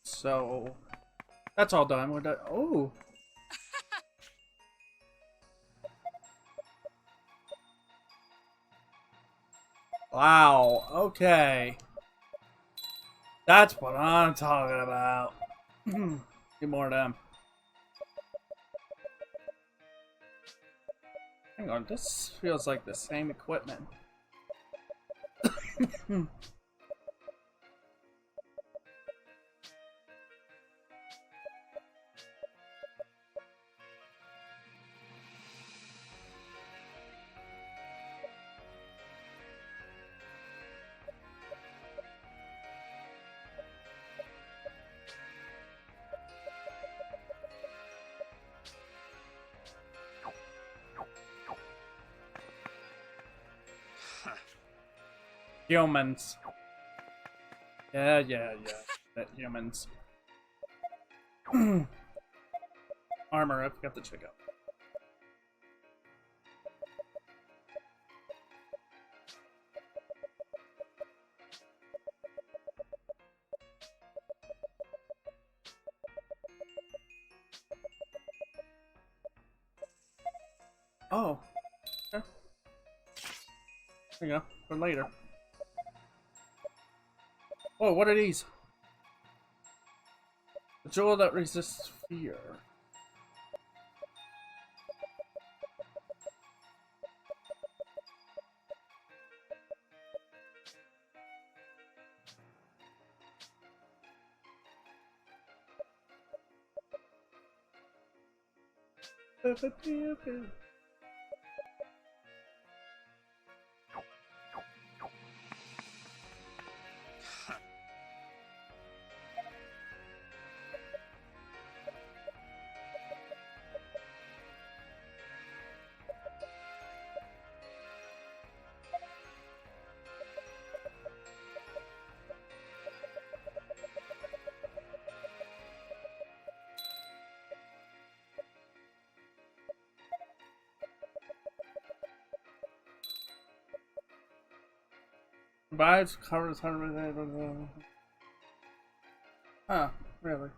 So that's all done. We're done. Oh, wow. Okay, that's what I'm talking about. Get more of them. Hang on, this feels like the same equipment. Humans. Yeah. That humans. Armor, I forgot to check out. Oh. Okay. There you go. For later. Oh, what are these? A jewel that resists fear. Provides covers 100%. Huh, really?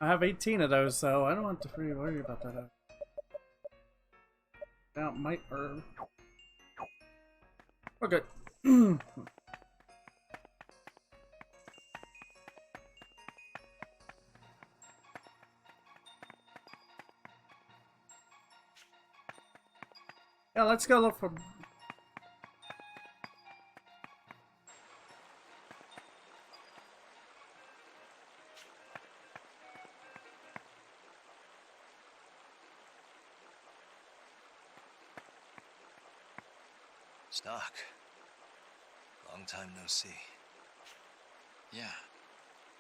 I have 18 of those, so I don't have to really worry about that. Now it might earn. We're good. Yeah, let's go look for. Stock. Long time no see. Yeah.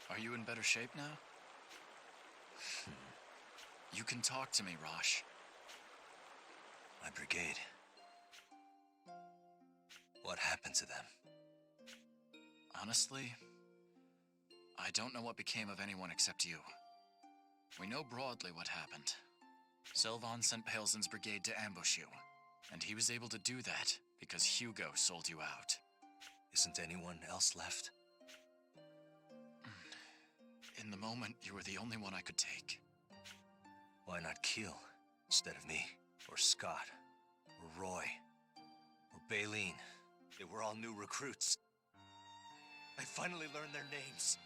Are you in better shape now? You can talk to me, Rosh. My brigade. What happened to them? Honestly, I don't know what became of anyone except you. We know broadly what happened. Sylvan sent Paleson's brigade to ambush you, and he was able to do that because Hugo sold you out. Isn't anyone else left? In the moment, you were the only one I could take. Why not Keel instead of me? Or Scott? Or Roy? Or Baleen? They were all new recruits. I finally learned their names.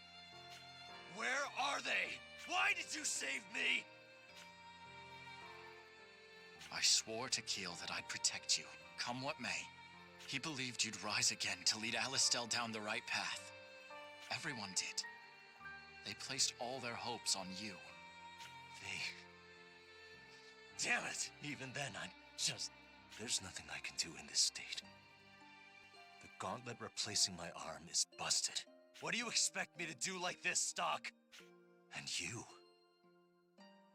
Where are they? Why did you save me? I swore to Keel that I'd protect you, come what may. He believed you'd rise again to lead Alistel down the right path. Everyone did. They placed all their hopes on you. Damn it! Even then, I'm just... There's nothing I can do in this state. The gauntlet replacing my arm is busted. What do you expect me to do like this, Stock? And you?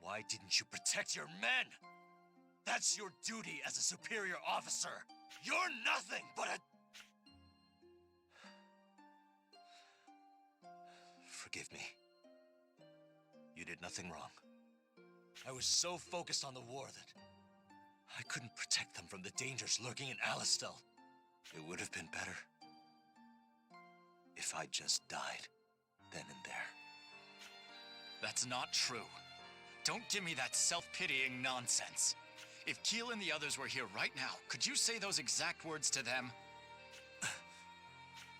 Why didn't you protect your men? That's your duty as a superior officer. You're nothing but a... Forgive me. You did nothing wrong. I was so focused on the war that I couldn't protect them from the dangers lurking in Alistel. It would have been better if I just died. then and there. That's not true. Don't give me that self-pitying nonsense. If Keel and the others were here right now, could you say those exact words to them?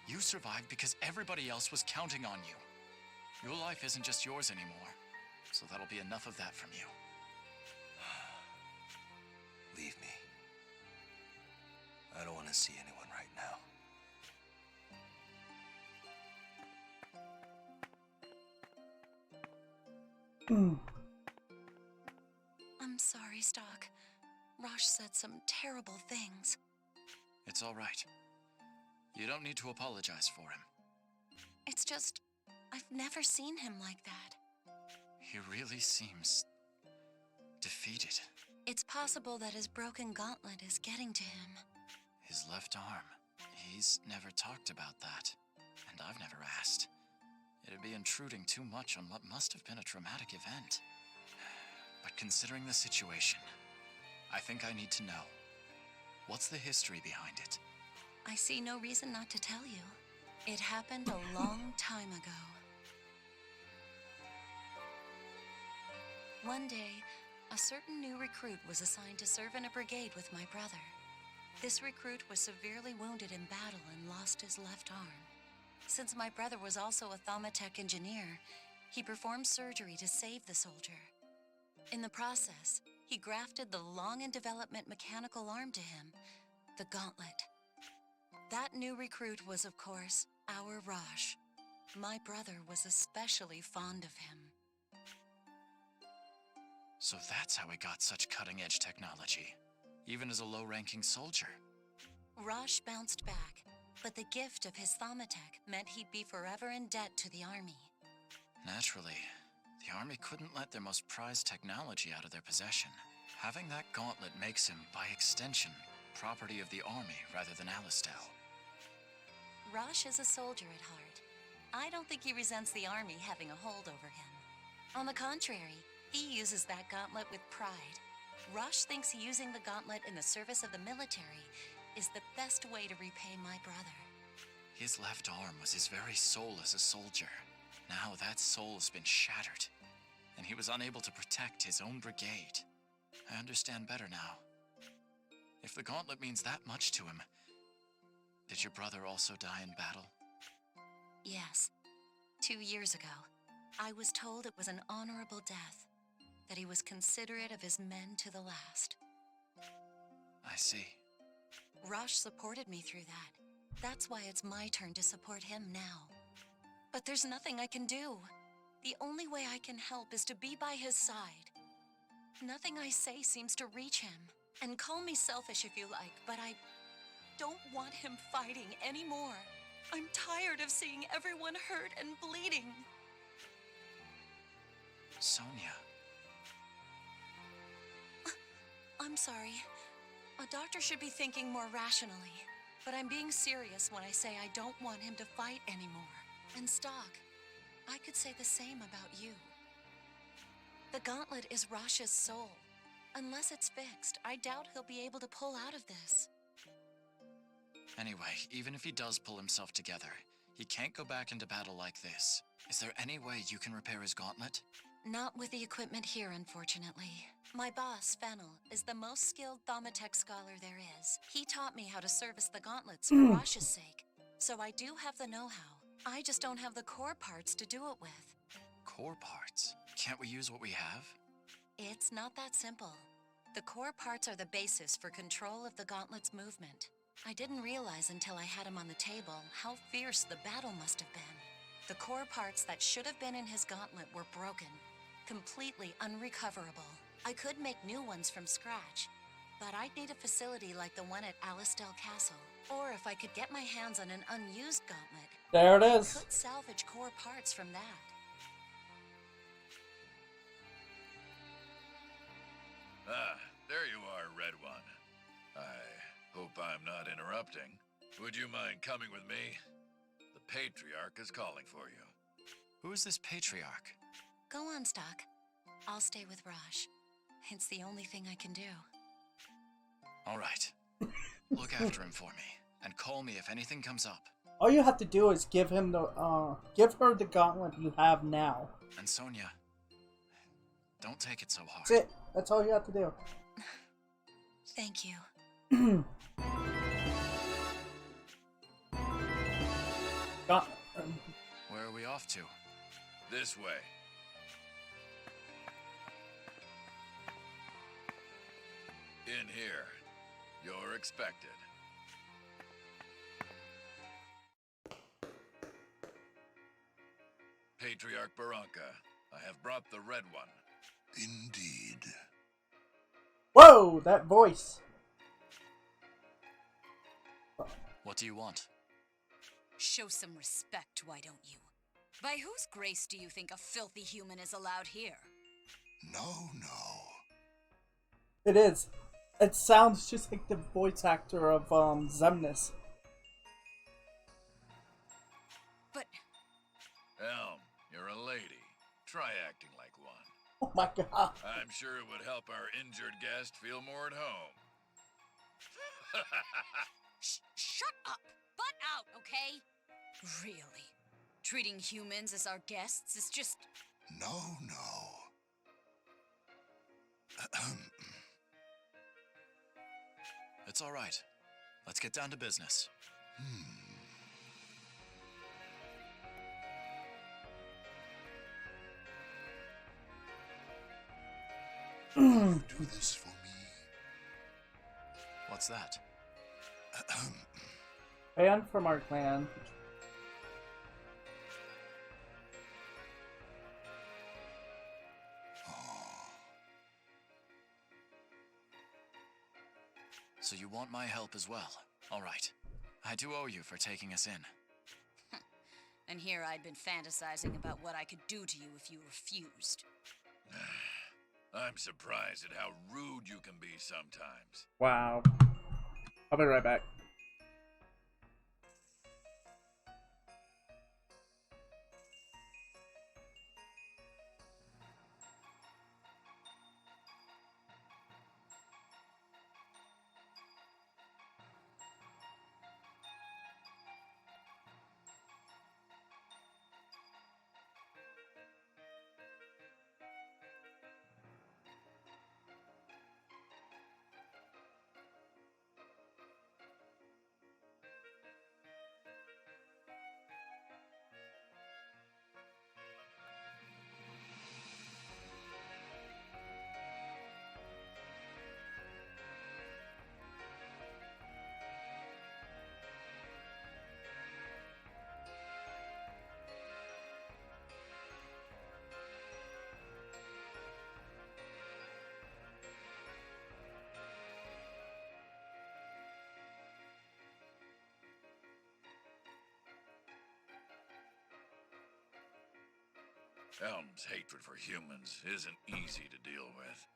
You survived because everybody else was counting on you. Your life isn't just yours anymore, so that'll be enough of that from you. Leave me. I don't want to see anyone right now. I'm sorry, Stock. Rosh said some terrible things. It's all right. You don't need to apologize for him. It's just, I've never seen him like that. He really seems defeated. It's possible that his broken gauntlet is getting to him. His left arm. He's never talked about that, and I've never asked. It'd be intruding too much on what must have been a traumatic event. But considering the situation, I think I need to know. What's the history behind it? I see no reason not to tell you. It happened a long time ago. One day, a certain new recruit was assigned to serve in a brigade with my brother. This recruit was severely wounded in battle and lost his left arm. Since my brother was also a thaumatech engineer, he performed surgery to save the soldier. In the process, he grafted the long-in-development mechanical arm to him, the gauntlet. That new recruit was, of course, our Rosh. My brother was especially fond of him. So that's how he got such cutting-edge technology, even as a low-ranking soldier. Rosh bounced back, but the gift of his thaumatech meant he'd be forever in debt to the army. Naturally, the army couldn't let their most prized technology out of their possession. Having that gauntlet makes him, by extension, property of the army rather than Alistel. Rosh is a soldier at heart. I don't think he resents the army having a hold over him. On the contrary, he uses that gauntlet with pride. Rosh thinks using the gauntlet in the service of the military is the best way to repay my brother. His left arm was his very soul as a soldier. Now that soul's been shattered, and he was unable to protect his own brigade. I understand better now. If the gauntlet means that much to him, did your brother also die in battle? Yes. 2 years ago, I was told it was an honorable death, that he was considerate of his men to the last. I see. Rosh supported me through that. That's why it's my turn to support him now. But there's nothing I can do. The only way I can help is to be by his side. Nothing I say seems to reach him. And call me selfish if you like, but I don't want him fighting anymore. I'm tired of seeing everyone hurt and bleeding. Sonia. I'm sorry. A doctor should be thinking more rationally. But I'm being serious when I say I don't want him to fight anymore. And Stock, I could say the same about you. The gauntlet is Rosh's soul. Unless it's fixed, I doubt he'll be able to pull out of this. Anyway, even if he does pull himself together, he can't go back into battle like this. Is there any way you can repair his gauntlet? Not with the equipment here, unfortunately. My boss, Fennel, is the most skilled thaumatech scholar there is. He taught me how to service the gauntlets for Rosh's sake, so I do have the know-how. I just don't have the core parts to do it with. Core parts? Can't we use what we have? It's not that simple. The core parts are the basis for control of the gauntlet's movement. I didn't realize until I had him on the table how fierce the battle must have been. The core parts that should have been in his gauntlet were broken, completely unrecoverable. I could make new ones from scratch, but I'd need a facility like the one at Alistel Castle. Or if I could get my hands on an unused gauntlet, There it I is. could salvage core parts from that. Ah, there you are, Red One. I hope I'm not interrupting. Would you mind coming with me? The Patriarch is calling for you. Who is this Patriarch? Go on, Stock. I'll stay with Rosh. It's the only thing I can do. All right. Look after him for me, and call me if anything comes up. All you have to do is give him the give her the gauntlet you have now. And Sonia, don't take it so hard. That's it. That's all you have to do. Thank you. Where are we off to? This way. In here. You're expected. Patriarch Barranca, I have brought the red one. Indeed. Whoa, that voice. What do you want? Show some respect, why don't you? By whose grace do you think a filthy human is allowed here? No. It is. It sounds just like the voice actor of Zemnis. But Elm, you're a lady. Try acting like one. Oh my god. I'm sure it would help our injured guest feel more at home. shut up! Butt out, okay? Really? Treating humans as our guests is just... No. It's all right. Let's get down to business. Do this for me. What's that? Banned from our clan. So you want my help as well? All right. I do owe you for taking us in. And here I'd been fantasizing about what I could do to you if you refused. I'm surprised at how rude you can be sometimes. Wow. I'll be right back. Elm's hatred for humans isn't easy to deal with.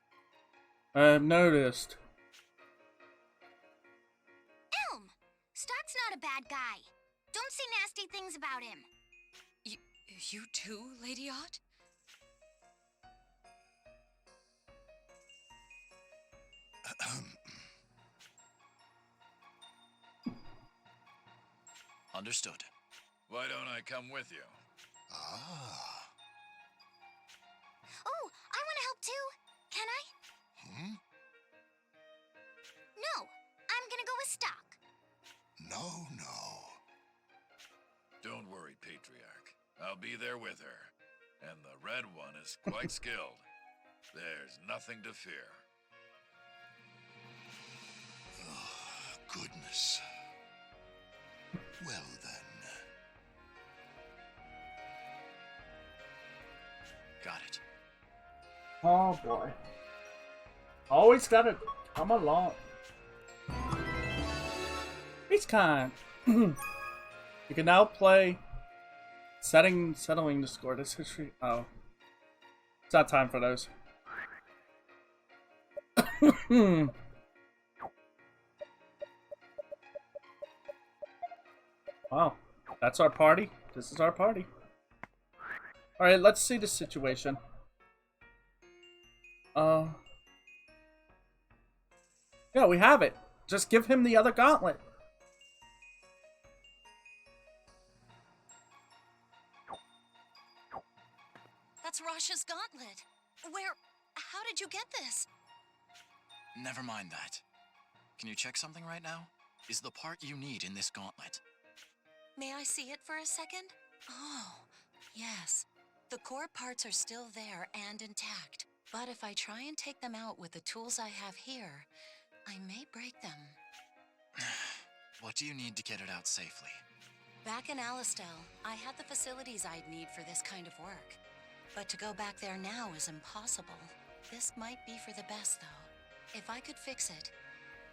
I've noticed. Elm! Stark's not a bad guy. Don't say nasty things about him. You too, Lady Ott? Understood. Why don't I come with you? Oh, I want to help too. Can I? No, I'm gonna go with Stark. No. Don't worry, Patriarch. I'll be there with her. And the red one is quite skilled. There's nothing to fear. Oh, goodness. Well then. Got it. Oh boy. Always gotta come along. It's kind. You can now play settling the score. This history. Oh. It's not time for those. Wow. That's our party. This is our party. Alright, let's see the situation. Yeah, we have it. Just give him the other gauntlet. That's Rosh's gauntlet. How did you get this? Never mind that. Can you check something right now? Is the part you need in this gauntlet? May I see it for a second? Oh, yes. The core parts are still there and intact. But if I try and take them out with the tools I have here, I may break them. What do you need to get it out safely? Back in Alistel, I had the facilities I'd need for this kind of work. But to go back there now is impossible. This might be for the best, though. If I could fix it,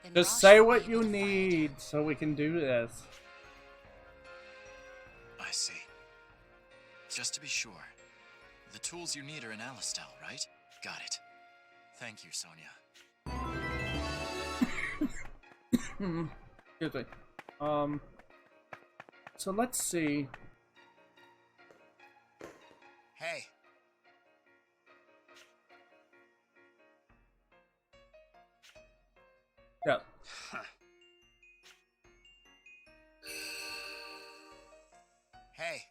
then Just Rosh say would what be you able to find it. need so we can do this. I see. Just to be sure, the tools you need are in Alistel, right? Got it. Thank you, Sonia. Excuse me. So let's see. Hey. Yeah. Hey.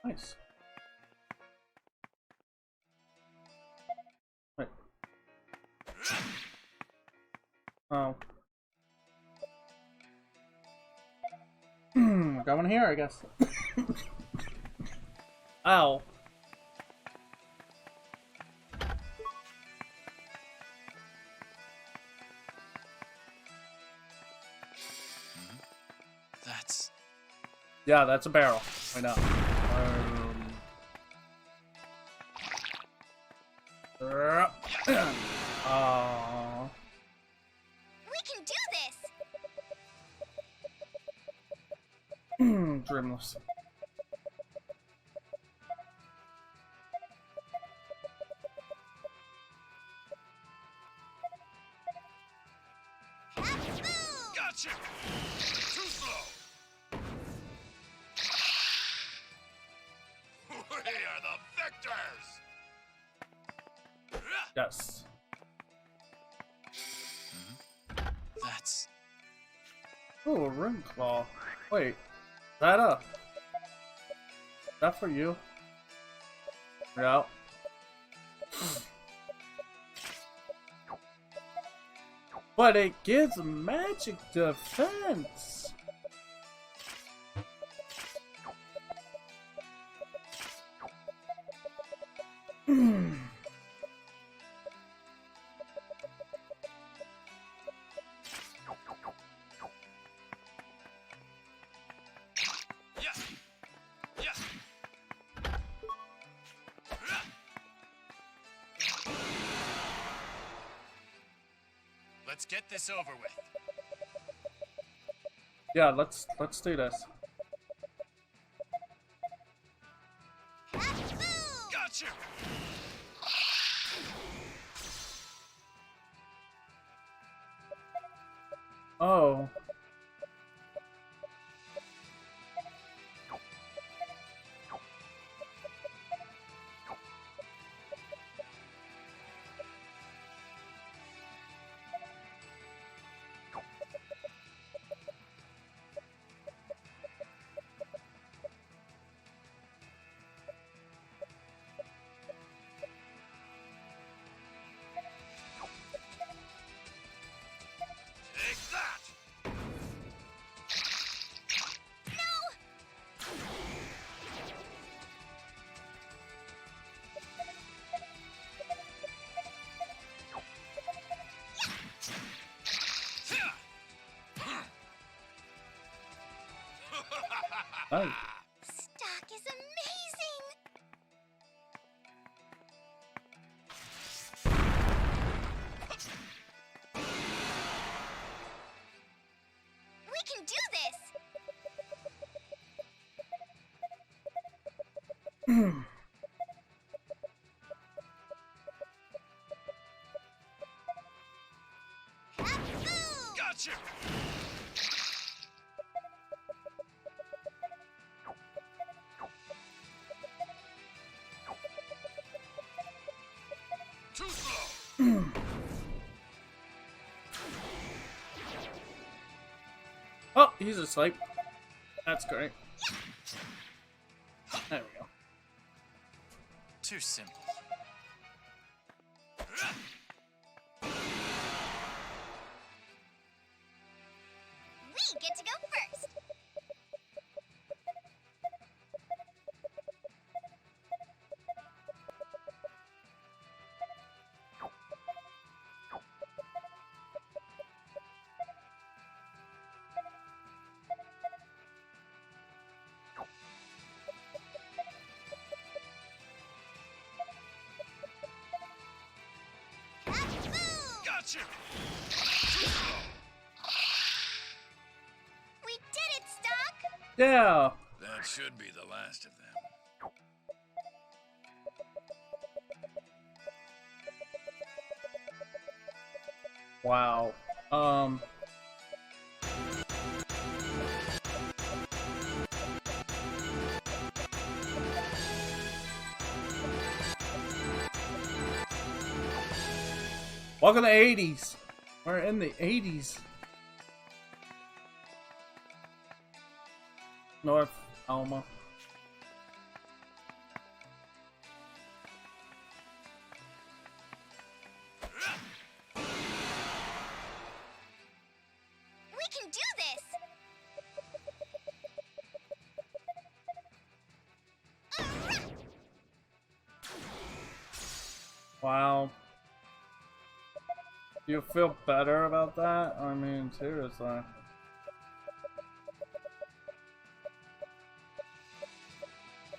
Nice. Wait. Oh. Got one here, I guess. Ow. That's... Yeah, that's a barrel. Why not? Aww. We can do this! Dreamless. Gotcha! Too slow! We are the victors! Yes. That's... Oh, a ring claw. Wait. Is that for you? Yeah. But it gives magic defense. Let's get this over with. Yeah, let's do this. Gotcha! Oh. Take that! Nice. Stock is amazing! We can do this! Got you! Too slow! Oh, he's asleep. That's great. There we go. Too simple. We get to go first. Got you! We did it, Stock! Yeah. That should be the last of them. Wow. Welcome to the 80s. We're in the 80s. North Alma. We can do this! Wow. You feel better about that? I mean, seriously.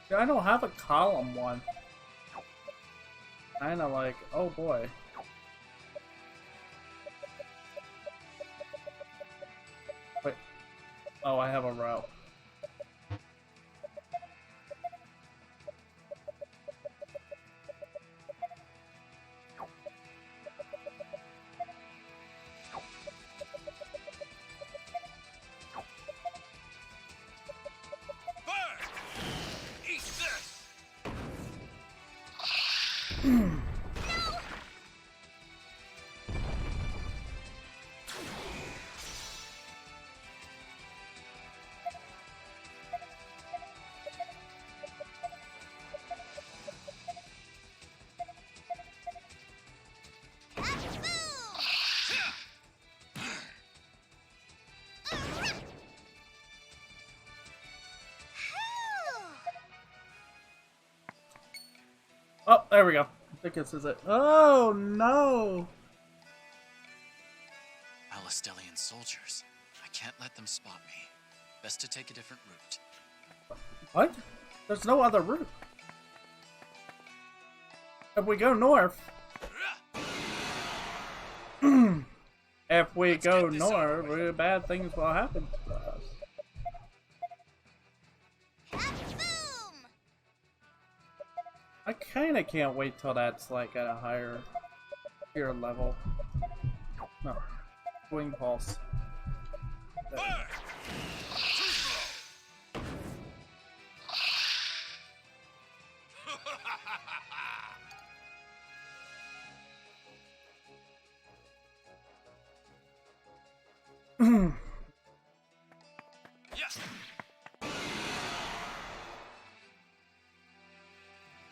Yeah, I don't have a column one. Kinda like, oh boy. Wait. Oh, I have a row. Bird! Eat this! Oh, there we go. I think this is it. Oh no! Alistelian soldiers. I can't let them spot me. Best to take a different route. What? There's no other route. If we go north. If we go north, really bad things will happen to us. Boom! I kinda can't wait till that's like at a higher tier level. No. Wing pulse. There. Bird! Too slow! Yes!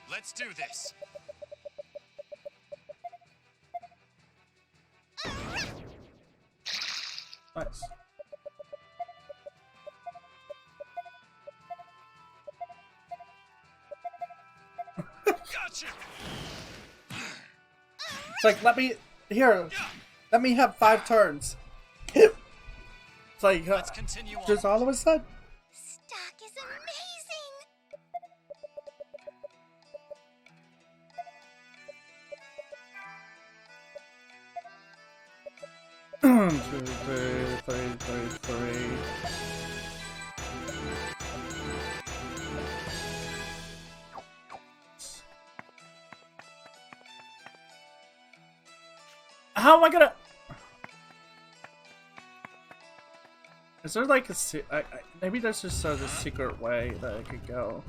Let's do this. Nice. Gotcha! It's like, let me have 5 turns. It's like, Let's continue on. just all of a sudden. Stock is amazing! 1, 2, 3, 3, 3, 3. How am I gonna? Is there like a maybe there's just a secret way that I could go?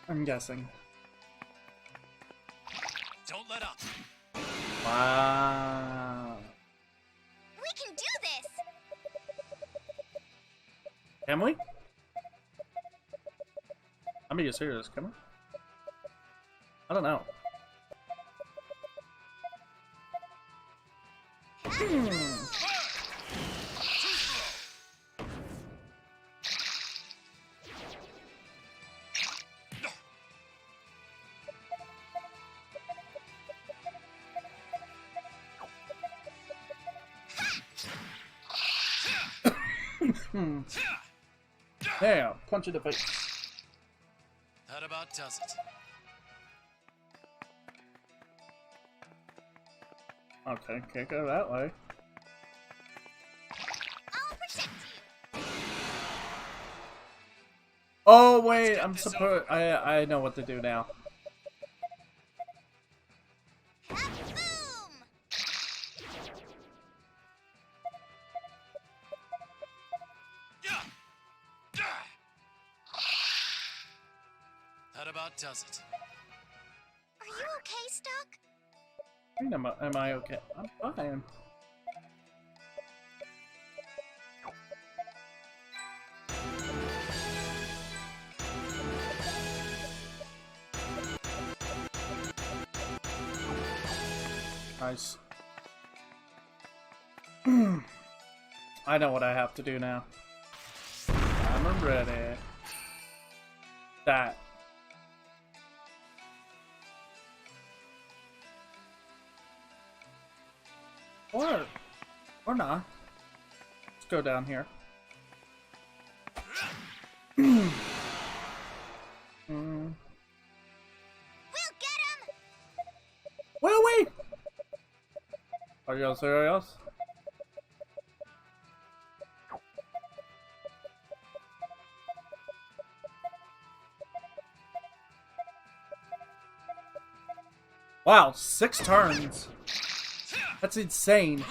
I'm guessing. Don't let up. Wow. We can do this! Can we? I'm being serious, can we? I don't know. Damn, punch in the face. That about does it. Okay, can't go that way. I'll protect you! Oh wait, I'm supposed. I know what to do now. Boom! That about does it. Are you okay, Stuck? Am I okay? I'm fine. Nice. I know what I have to do now. I'm ready. That. Or not. Let's go down here. We'll get him! Will we? Are you serious? Wow, 6 turns. That's insane.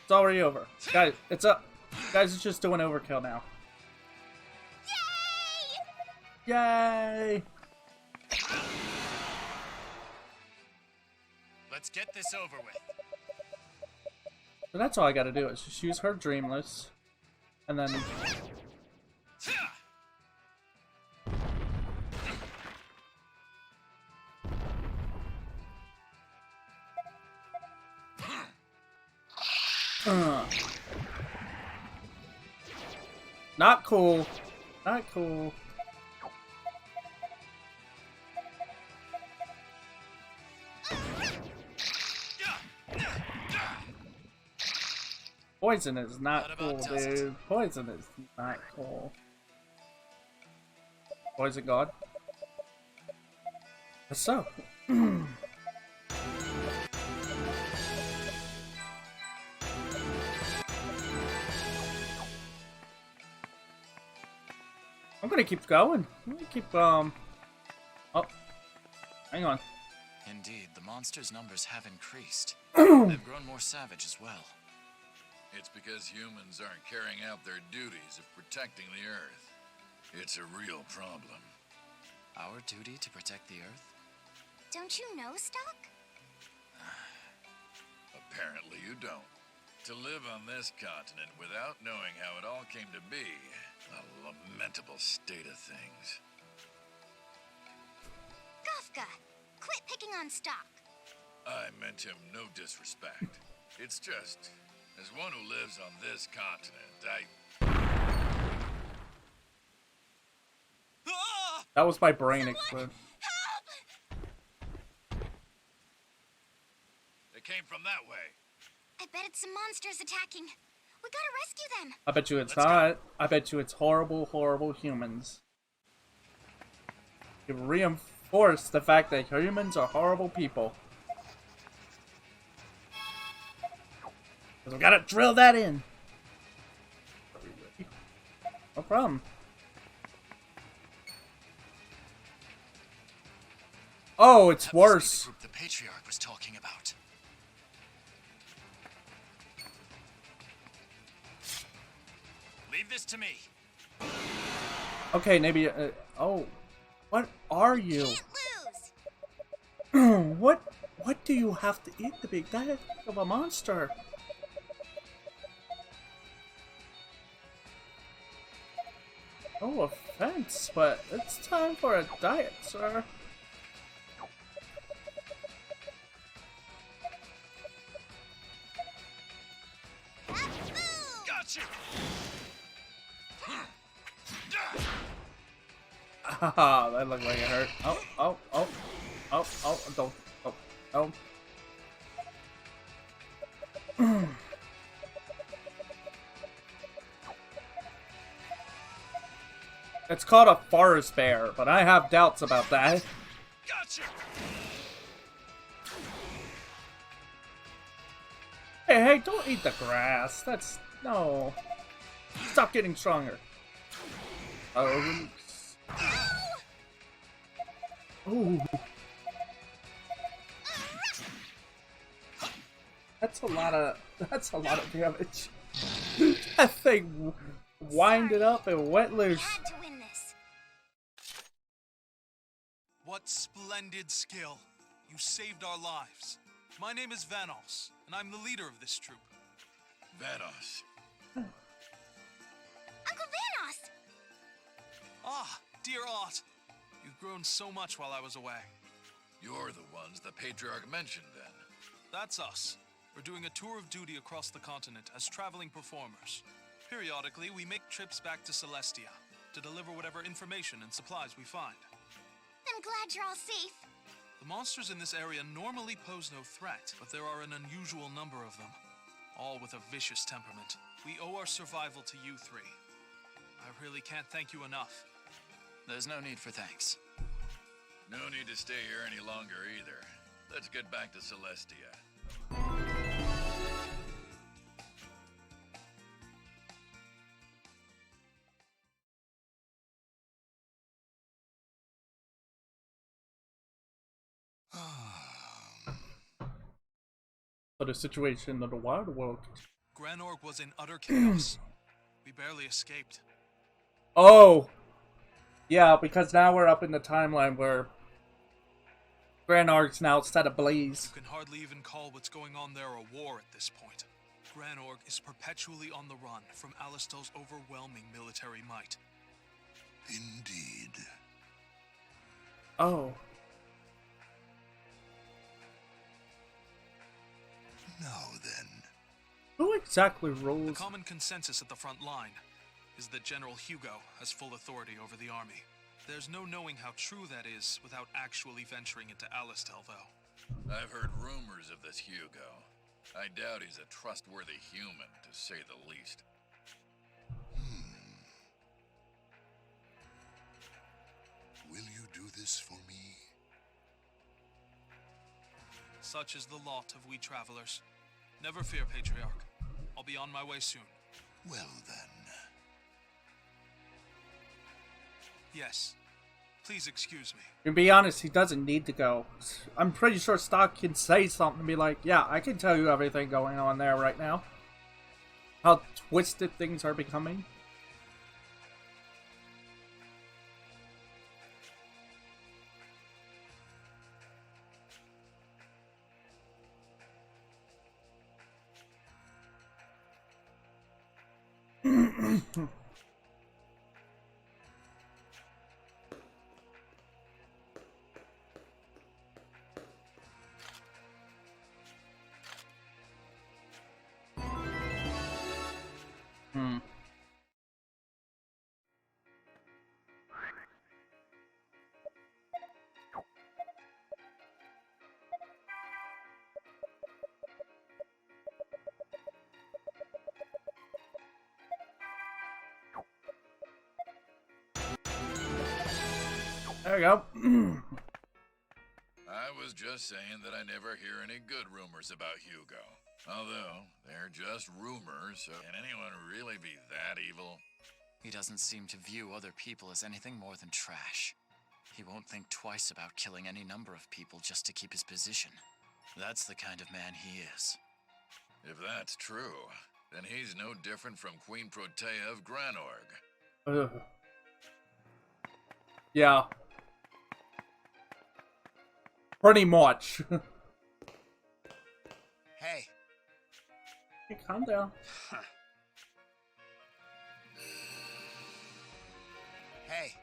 It's already over. Guys, it's up. Guys, it's just doing overkill now. Yay! Let's get this over with. So that's all I gotta do is just use her Dreamless. And then... Not cool. Not cool. Poison is not cool, dude. Poison is not cool. Poison God? That's so. I'm gonna keep going. I'm gonna keep, Oh. Hang on. Indeed, the monsters' numbers have increased. They've grown more savage as well. It's because humans aren't carrying out their duties of protecting the Earth. It's a real problem. Our duty to protect the Earth? Don't you know, Stuck? Apparently you don't. To live on this continent without knowing how it all came to be, a lamentable state of things. Kafka, quit picking on Stuck. I meant him no disrespect. It's just, as one who lives on this continent, That was my brain explode. They came from that way. I bet it's some monsters attacking. We gotta rescue them. I bet you it's not. I bet you it's horrible, horrible humans. You reinforce the fact that humans are horrible people. Because we gotta drill that in. No problem. Oh, it's That must be worse. the group the Patriarch was talking about. Leave this to me. Okay, maybe. Oh, what are you? Can't lose. What do you have to eat to be that of a monster? No offense, but it's time for a diet, sir. Gotcha. Haha, that looked like it hurt. Don't. It's called a forest bear, but I have doubts about that. Gotcha. Hey, don't eat the grass. That's... no. Stop getting stronger. Oh. Ooh. That's a lot of damage. That thing winded up and went loose. Had to win this. What splendid skill. You saved our lives. My name is Vanos, and I'm the leader of this troop. Vanos. Uncle Vanos! Ah, dear Aunt. You've grown so much while I was away. You're the ones the Patriarch mentioned then. That's us. We're doing a tour of duty across the continent as traveling performers. Periodically, we make trips back to Celestia to deliver whatever information and supplies we find. I'm glad you're all safe. The monsters in this area normally pose no threat, but there are an unusual number of them, all with a vicious temperament. We owe our survival to you three. I really can't thank you enough. There's no need for thanks. No need to stay here any longer either. Let's get back to Celestia. But the situation of the wild world. Granorg was in utter chaos. We barely escaped. Oh! Yeah, because now we're up in the timeline where Granorg's now set ablaze. You can hardly even call what's going on there a war at this point. Granorg is perpetually on the run from Alisto's overwhelming military might. Indeed. Oh. Now then. Who exactly The rules? common consensus at the front line is that General Hugo has full authority over the army. There's no knowing how true that is without actually venturing into Alistel, though. I've heard rumors of this Hugo. I doubt he's a trustworthy human, to say the least. Will you do this for me? Such is the lot of we travelers. Never fear, Patriarch. I'll be on my way soon. Well then. Yes. Please excuse me. To be honest, he doesn't need to go. I'm pretty sure Stock can say something and be like, yeah, I can tell you everything going on there right now. How twisted things are becoming. There we go. I was just saying that I never hear any good rumors about Hugo. Although, they're just rumors, so can anyone really be that evil? He doesn't seem to view other people as anything more than trash. He won't think twice about killing any number of people just to keep his position. That's the kind of man he is. If that's true, Then he's no different from Queen Protea of Granorg. Ugh. Yeah. Pretty much. Hey. Hey, calm down. Hey.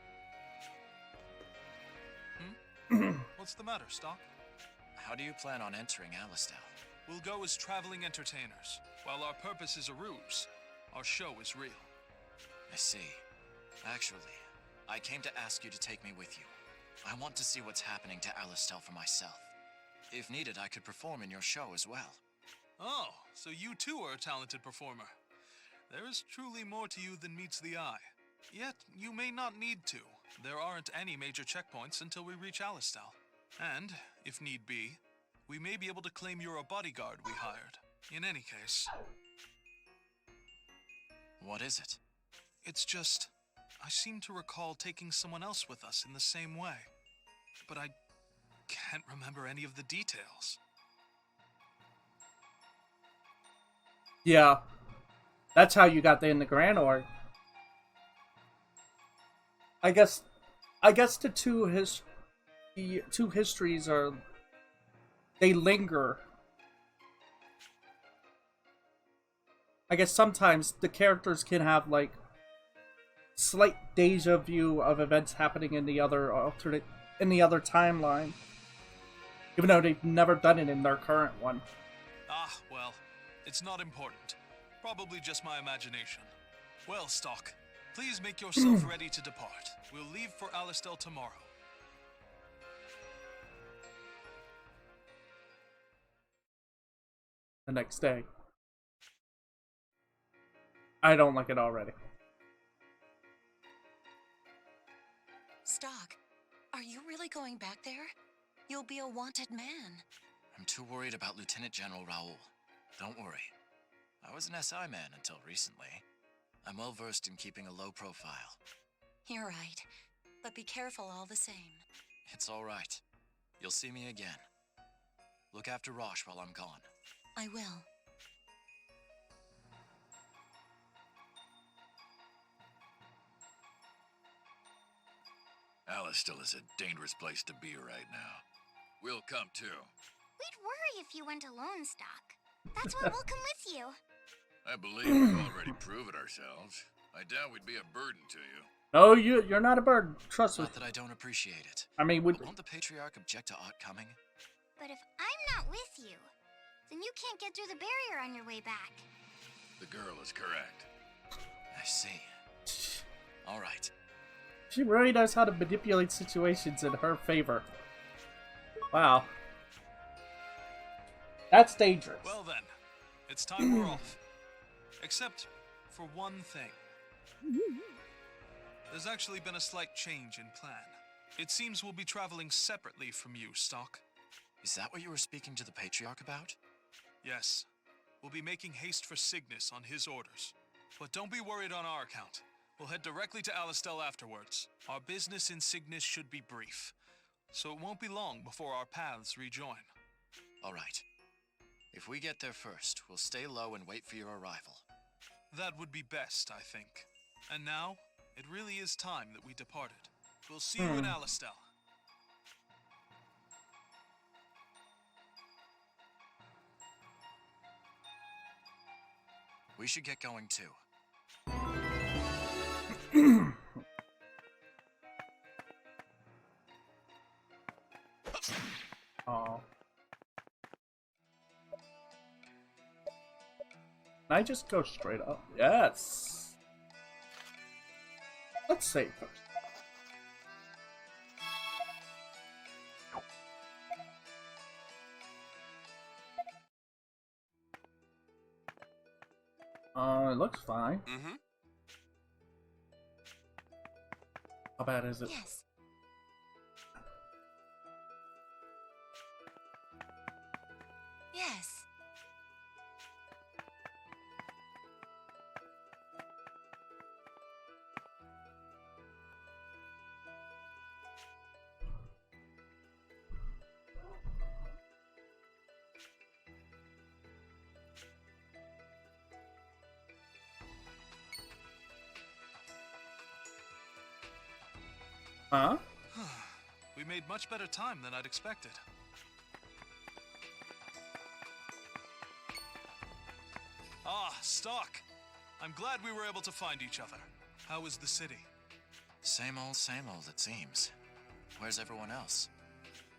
What's the matter, Stock? How do you plan on entering Alistal? We'll go as traveling entertainers. While our purpose is a ruse, our show is real. I see. Actually, I came to ask you to take me with you. I want to see what's happening to Alistal for myself. If needed, I could perform in your show as well. Oh, so you too are a talented performer. There is truly more to you than meets the eye. Yet, you may not need to. There aren't any major checkpoints until we reach Alistal. And, if need be, we may be able to claim you're a bodyguard we hired. In any case... What is it? It's just... I seem to recall taking someone else with us in the same way. But I can't remember any of the details. Yeah. That's how you got in the Granorg. I guess the two histories are, they linger. I guess sometimes the characters can have like slight deja vu of events happening in the other timeline, even though they've never done it in their current one. Ah, well, it's not important. Probably just my imagination. Well, Stock, please make yourself ready to depart. We'll leave for Alistal tomorrow. The next day. I don't like it already. Stock, are you really going back there? You'll be a wanted man. I'm too worried about Lieutenant General Raoul. Don't worry. I was an SI man until recently. I'm well versed in keeping a low profile. You're right, but be careful all the same. It's all right. You'll see me again. Look after Rosh while I'm gone. I will. Alistal is a dangerous place to be right now. We'll come too. We'd worry if you went alone, Stock. That's why we'll come with you. I believe we've already proven ourselves. I doubt we'd be a burden to you. Oh, you're not a burden. Trust me. Not that I don't appreciate it. I mean, Won't the Patriarch object to Ott coming? But if I'm not with you, then you can't get through the barrier on your way back. The girl is correct. I see. All right. She really knows how to manipulate situations in her favor. Wow. That's dangerous. Well then, it's time we're off. Except for one thing. There's actually been a slight change in plan. It seems we'll be traveling separately from you, Stock. Is that what you were speaking to the Patriarch about? Yes. We'll be making haste for Cygnus on his orders. But don't be worried on our account. We'll head directly to Alistal afterwards. Our business in Cygnus should be brief, so it won't be long before our paths rejoin. All right. If we get there first, we'll stay low and wait for your arrival. That would be best, I think. And now, it really is time that we departed. We'll see you in Alistal. We should get going too. Oh. Can I just go straight up? Yes. Let's save first. It looks fine. How bad is it? Yes. Yes. Huh? We made much better time than I'd expected. Ah, Stock. I'm glad we were able to find each other. How is the city? Same old, it seems. Where's everyone else?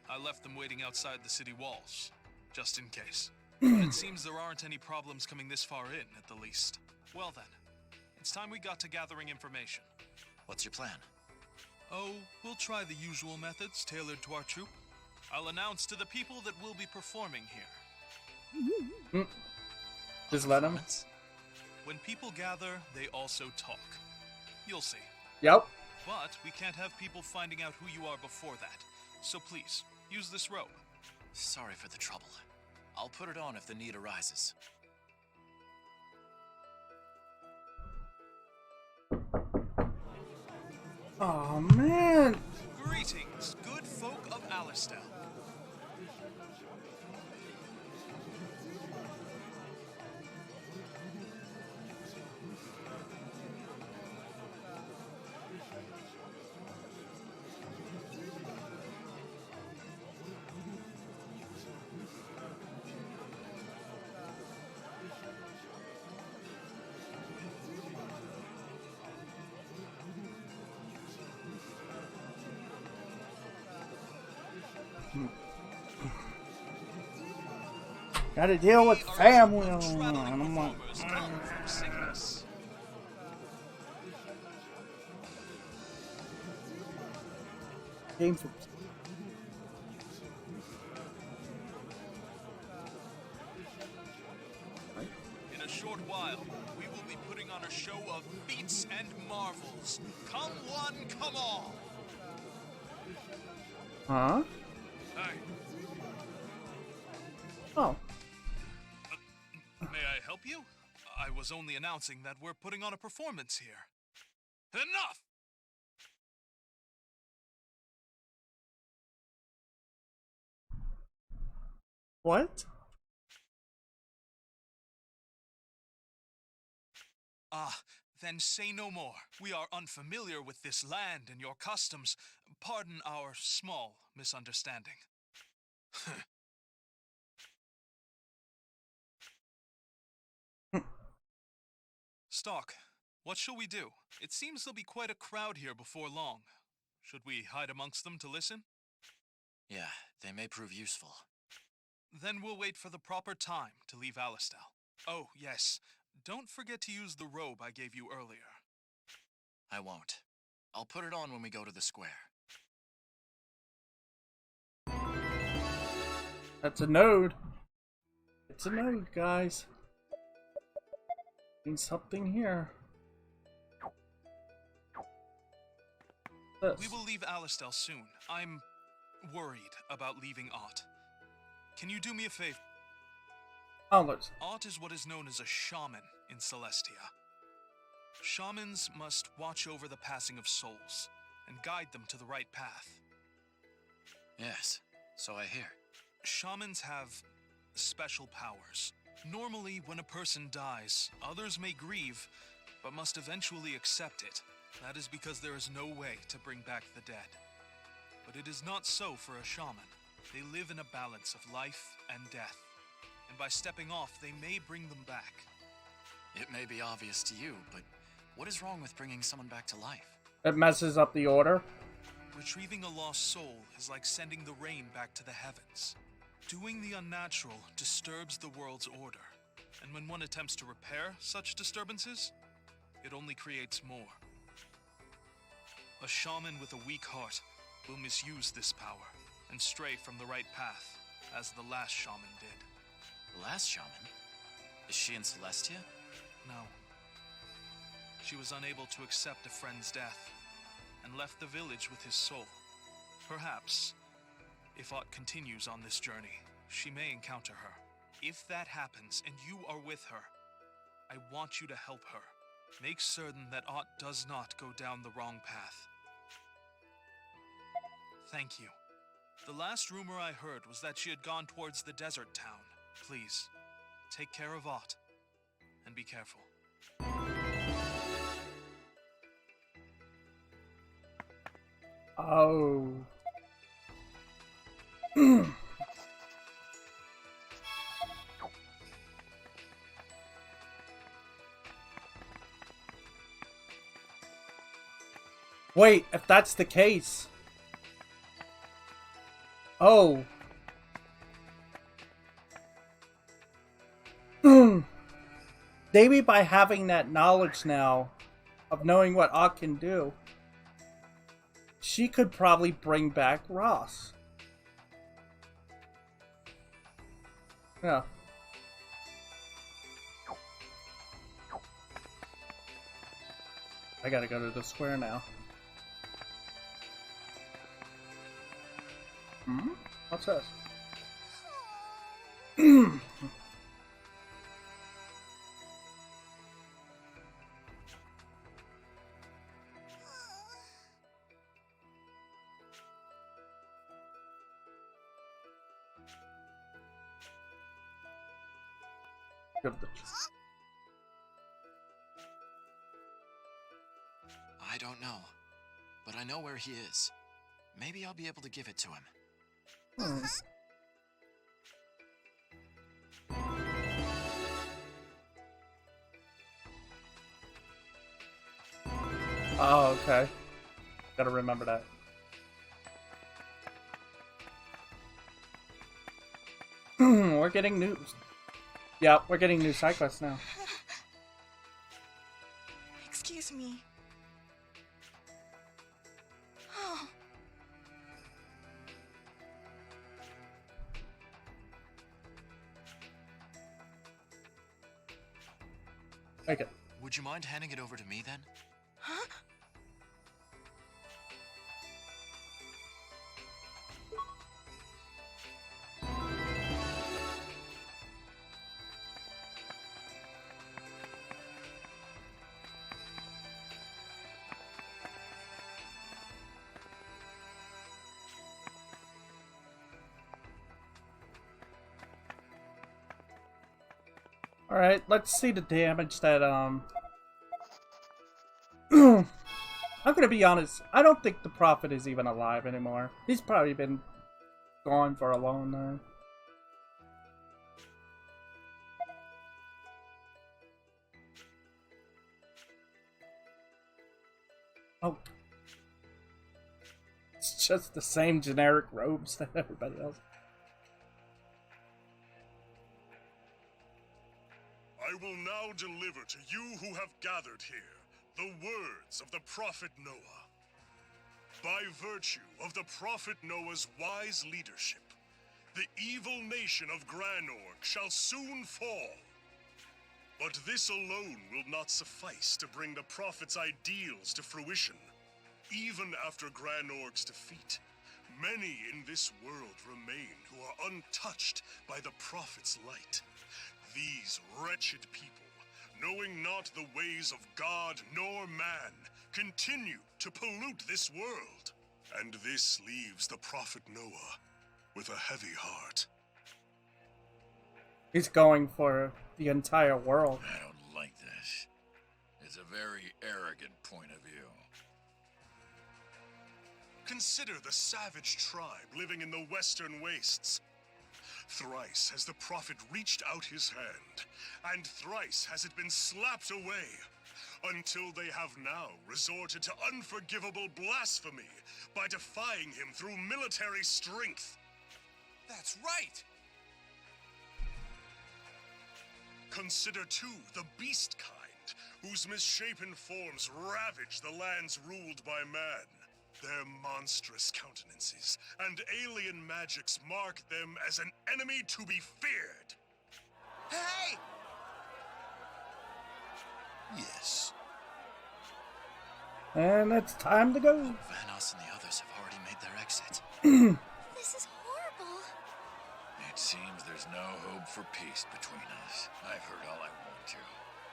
I left them waiting outside the city walls, just in case. But it seems there aren't any problems coming this far in, at the least. Well then, it's time we got to gathering information. What's your plan? Oh, we'll try the usual methods tailored to our troupe. I'll announce to the people that we'll be performing here. Just let him. Performance? When people gather, they also talk. You'll see. Yep. But we can't have people finding out who you are before that. So please, use this robe. Sorry for the trouble. I'll put it on if the need arises. Oh man. Greetings, good folk of Alistel. Gotta deal with family. Traveling performers known for sickness. Games. In a short while, we will be putting on a show of feats and marvels. Come one, come all. Huh? Hey, Oh. may I help you? I was only announcing that we're putting on a performance here. Enough! What? Ah, then say no more. We are unfamiliar with this land and your customs. Pardon our small misunderstanding. Stock, what shall we do? It seems there'll be quite a crowd here before long. Should we hide amongst them to listen? Yeah, they may prove useful. Then we'll wait for the proper time to leave Alistel. Oh, yes. Don't forget to use the robe I gave you earlier. I won't. I'll put it on when we go to the square. That's a node. It's a node, guys. Means something here. This. We will leave Alistel soon. I'm worried about leaving Ott. Can you do me a favor? Oh, look. Ott is what is known as a shaman in Celestia. Shamans must watch over the passing of souls and guide them to the right path. Yes, so I hear. Shamans have special powers. Normally, when a person dies, others may grieve, but must eventually accept it. That is because there is no way to bring back the dead. But it is not so for a shaman. They live in a balance of life and death. And by stepping off, they may bring them back. It may be obvious to you, but what is wrong with bringing someone back to life? It messes up the order. Retrieving a lost soul is like sending the rain back to the heavens. Doing the unnatural disturbs the world's order. And when one attempts to repair such disturbances, it only creates more. A shaman with a weak heart will misuse this power and stray from the right path, as the last shaman did. The last shaman? Is she in Celestia? No. She was unable to accept a friend's death, and left the village with his soul. Perhaps, if Ott continues on this journey, she may encounter her. If that happens and you are with her, I want you to help her. Make certain that Ott does not go down the wrong path. Thank you. The last rumor I heard was that she had gone towards the desert town. Please, take care of Ott, and be careful. Oh. Wait, if that's the case. Oh. Maybe by having that knowledge now of knowing what Ott can do, she could probably bring back Ross. Yeah. I gotta go to the square now. Hmm? What's this? Go to the I don't know, but I know where he is. Maybe I'll be able to give it to him. Oh, okay. Gotta remember that. We're getting news. Yeah, we're getting new side quests now. Excuse me. Oh. Okay. Would you mind handing it over to me then? Huh? Alright, let's see the damage that, I'm gonna be honest, I don't think the Prophet is even alive anymore. He's probably been gone for a long time. Oh. It's just the same generic robes that everybody else. I will now deliver to you who have gathered here the words of the Prophet Noah. By virtue of the Prophet Noah's wise leadership, the evil nation of Granorg shall soon fall. But this alone will not suffice to bring the Prophet's ideals to fruition. Even after Granorg's defeat, many in this world remain who are untouched by the Prophet's light. These wretched people, knowing not the ways of God nor man, continue to pollute this world. And this leaves the Prophet Noah with a heavy heart. He's going for the entire world. I don't like this. It's a very arrogant point of view. Consider the savage tribe living in the western wastes. Thrice has the Prophet reached out his hand, and thrice has it been slapped away, until they have now resorted to unforgivable blasphemy by defying him through military strength. That's right! Consider, too, the beast kind, whose misshapen forms ravage the lands ruled by man. Their monstrous countenances and alien magics mark them as an enemy to be feared. Hey! Yes. And it's time to go. Vanos and the others have already made their exit. This is horrible. It seems there's no hope for peace between us. I've heard all I want to.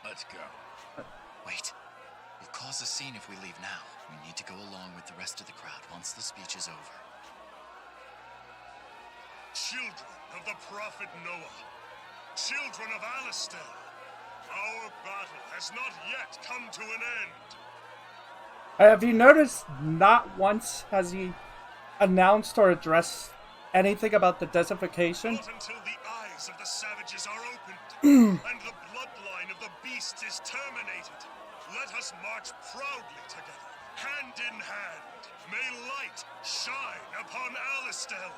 Let's go. Wait. We'll cause a scene if we leave now. We need to go along with the rest of the crowd once the speech is over. Children of the Prophet Noah, children of Alistel, our battle has not yet come to an end. Have you noticed not once has he announced or addressed anything about the desertification? Not until the eyes of the savages are opened and the bloodline of the beast is terminated. Let us march proudly together, hand in hand. May light shine upon Alistel.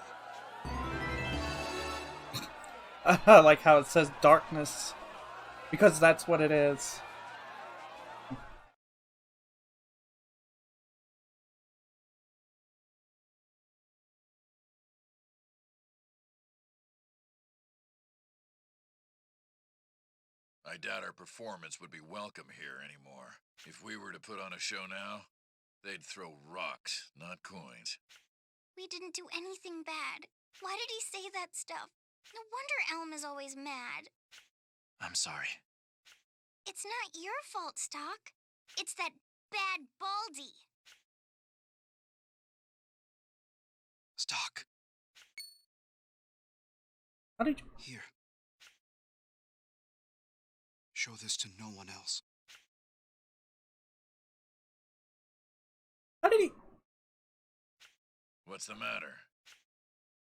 I like how it says darkness, because that's what it is. I doubt our performance would be welcome here anymore. If we were to put on a show now, they'd throw rocks, not coins. We didn't do anything bad. Why did he say that stuff? No wonder Elm is always mad. I'm sorry. It's not your fault, Stock. It's that bad Baldy. Stock. How did you... Here. Show this to no one else. How did he... What's the matter?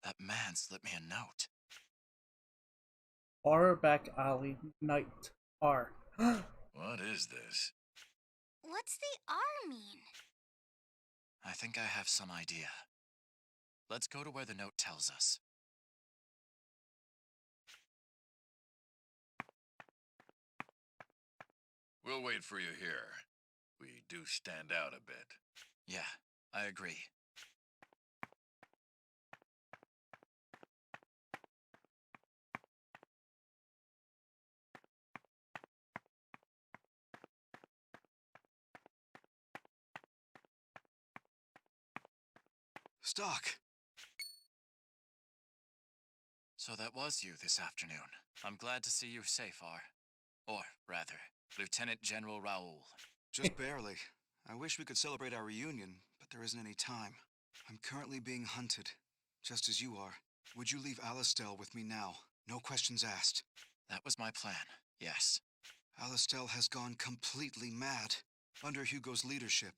That man slipped me a note. Back Alley Night R. What is this? What's the R mean? I think I have some idea. Let's go to where the note tells us. We'll wait for you here. We do stand out a bit. Yeah, I agree. Stock! So that was you this afternoon. I'm glad to see you safe, R. Or, rather, Lieutenant General Raoul. Just barely. I wish we could celebrate our reunion, but there isn't any time. I'm currently being hunted, just as you are. Would you leave Alistel with me now? No questions asked. That was my plan, yes. Alistel has gone completely mad. Under Hugo's leadership,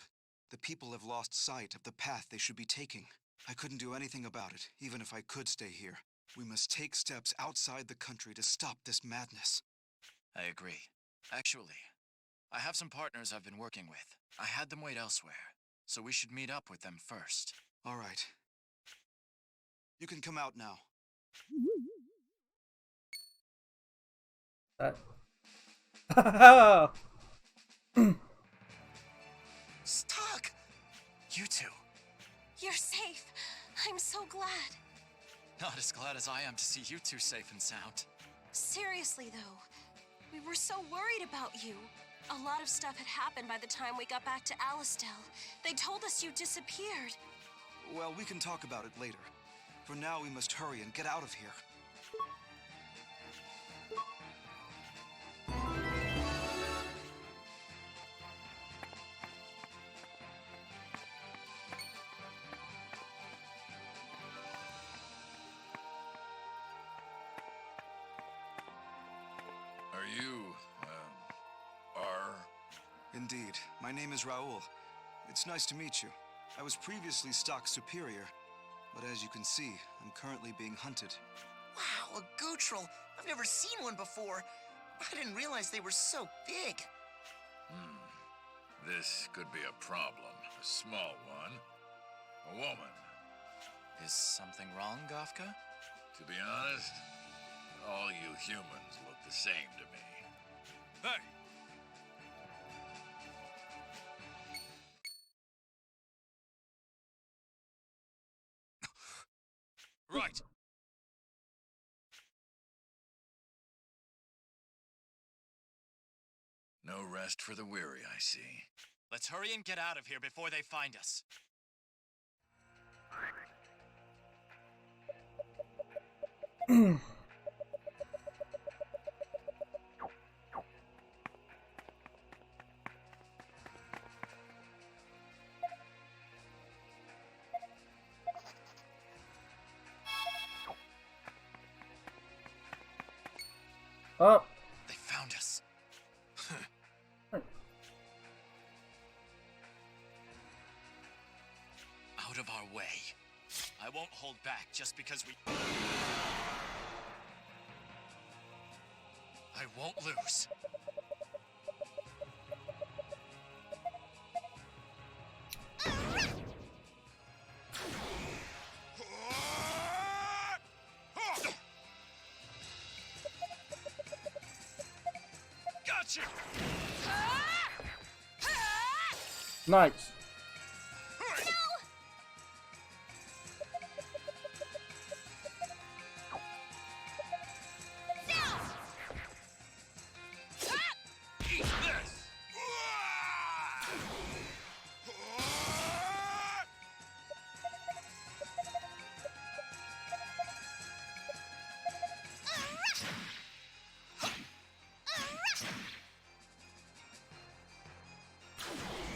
the people have lost sight of the path they should be taking. I couldn't do anything about it, even if I could stay here. We must take steps outside the country to stop this madness. I agree. Actually, I have some partners I've been working with. I had them wait elsewhere, so we should meet up with them first. All right. You can come out now. Stock! You two. You're safe. I'm so glad. Not as glad as I am to see you two safe and sound. Seriously, though. We were so worried about you. A lot of stuff had happened by the time we got back to Alistel. They told us you disappeared. Well, we can talk about it later. For now, we must hurry and get out of here. Are you, R? Indeed. My name is Raoul. It's nice to meet you. I was previously Stock's superior, but as you can see, I'm currently being hunted. Wow, a Gootrel! I've never seen one before. I didn't realize they were so big. This could be a problem. A small one. A woman. Is something wrong, Gafka? To be honest, all you humans look the same to me. Hey! Right. No rest for the weary, I see. Let's hurry and get out of here before they find us. Oh. They found us. hold back just because we... I won't lose. Gotcha! Nice. Eat this!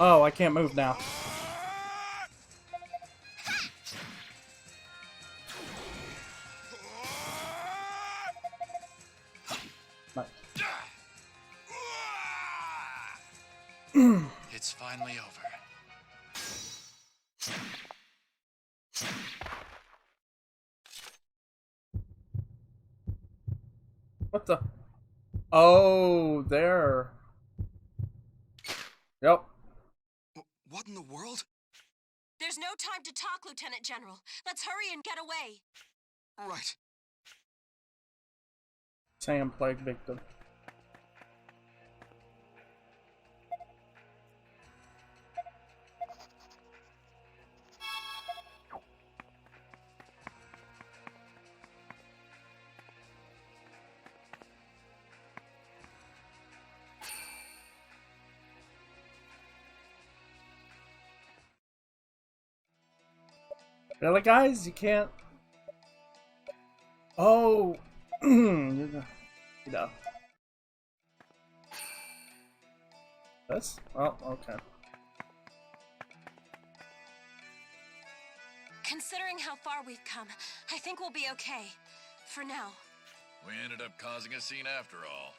Oh, I can't move now. Nice. It's finally over. What the? Oh, there. Yep. What in the world? There's no time to talk, Lieutenant General. Let's hurry and get away. Right. Sam plague victim. Really, guys? You can't... Oh! You know. This? Oh, okay. Considering how far we've come, I think we'll be okay. For now. We ended up causing a scene after all.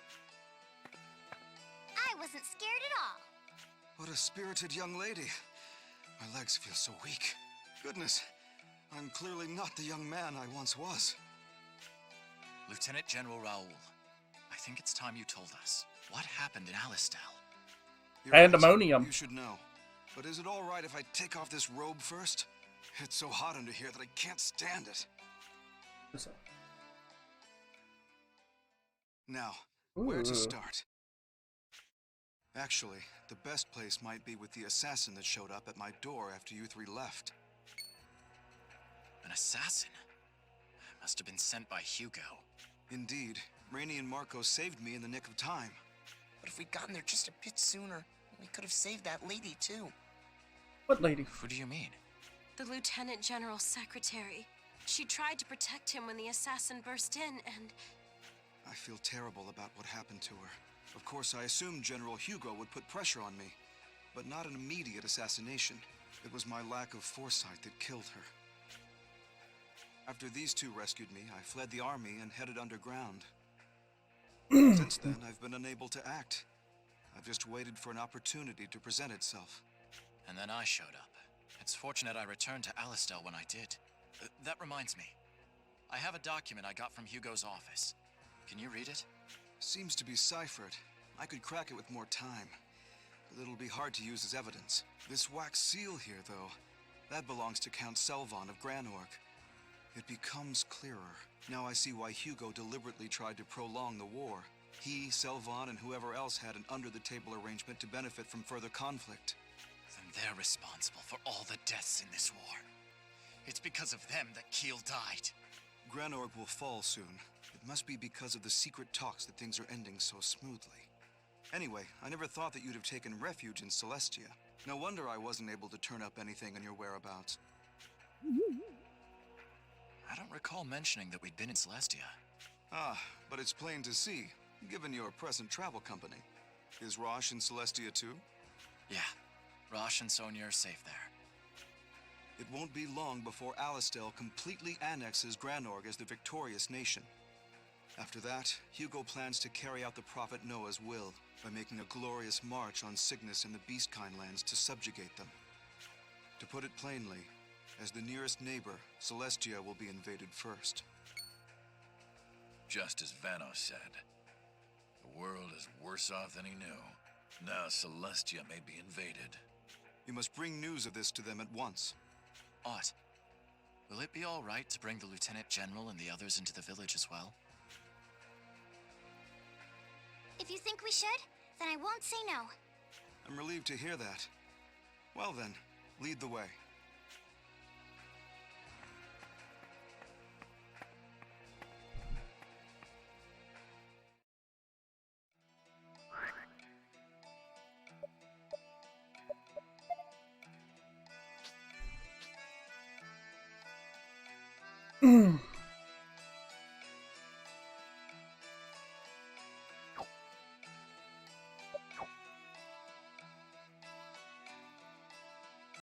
I wasn't scared at all. What a spirited young lady. My legs feel so weak. Goodness, I'm clearly not the young man I once was. Lieutenant General Raoul, I think it's time you told us. What happened in Alistel? Pandemonium. You should know. But is it all right if I take off this robe first? It's so hot under here that I can't stand it. Now, where to start? Actually, the best place might be with the assassin that showed up at my door after you three left. An assassin? Must have been sent by Hugo. Indeed. Rainey and Marco saved me in the nick of time. But if we'd gotten there just a bit sooner, we could have saved that lady too. What lady? Who do you mean? The Lieutenant General's secretary. She tried to protect him when the assassin burst in, and... I feel terrible about what happened to her. Of course, I assumed General Hugo would put pressure on me, but not an immediate assassination. It was my lack of foresight that killed her. After these two rescued me, I fled the army and headed underground. Since then, I've been unable to act. I've just waited for an opportunity to present itself. And then I showed up. It's fortunate I returned to Alistel when I did. That reminds me. I have a document I got from Hugo's office. Can you read it? Seems to be ciphered. I could crack it with more time, but it'll be hard to use as evidence. This wax seal here, though, that belongs to Count Selvon of Granorg. It becomes clearer. Now I see why Hugo deliberately tried to prolong the war. He, Selvon, and whoever else had an under-the-table arrangement to benefit from further conflict. Then they're responsible for all the deaths in this war. It's because of them that Kiel died. Granorg will fall soon. It must be because of the secret talks that things are ending so smoothly. Anyway, I never thought that you'd have taken refuge in Celestia. No wonder I wasn't able to turn up anything on your whereabouts. I don't recall mentioning that we'd been in Celestia. Ah, but it's plain to see, given your present travel company. Is Rosh in Celestia too? Yeah, Rosh and Sonia are safe there. It won't be long before Alistel completely annexes Granorg as the victorious nation. After that, Hugo plans to carry out the Prophet Noah's will by making a glorious march on Cygnus and the Beastkind lands to subjugate them. To put it plainly, As the nearest neighbor, Celestia will be invaded first. Just as Vanos said, the world is worse off than he knew. Now Celestia may be invaded. You must bring news of this to them at once. Art, will it be all right to bring the Lieutenant General and the others into the village as well? If you think we should, then I won't say no. I'm relieved to hear that. Well then, lead the way.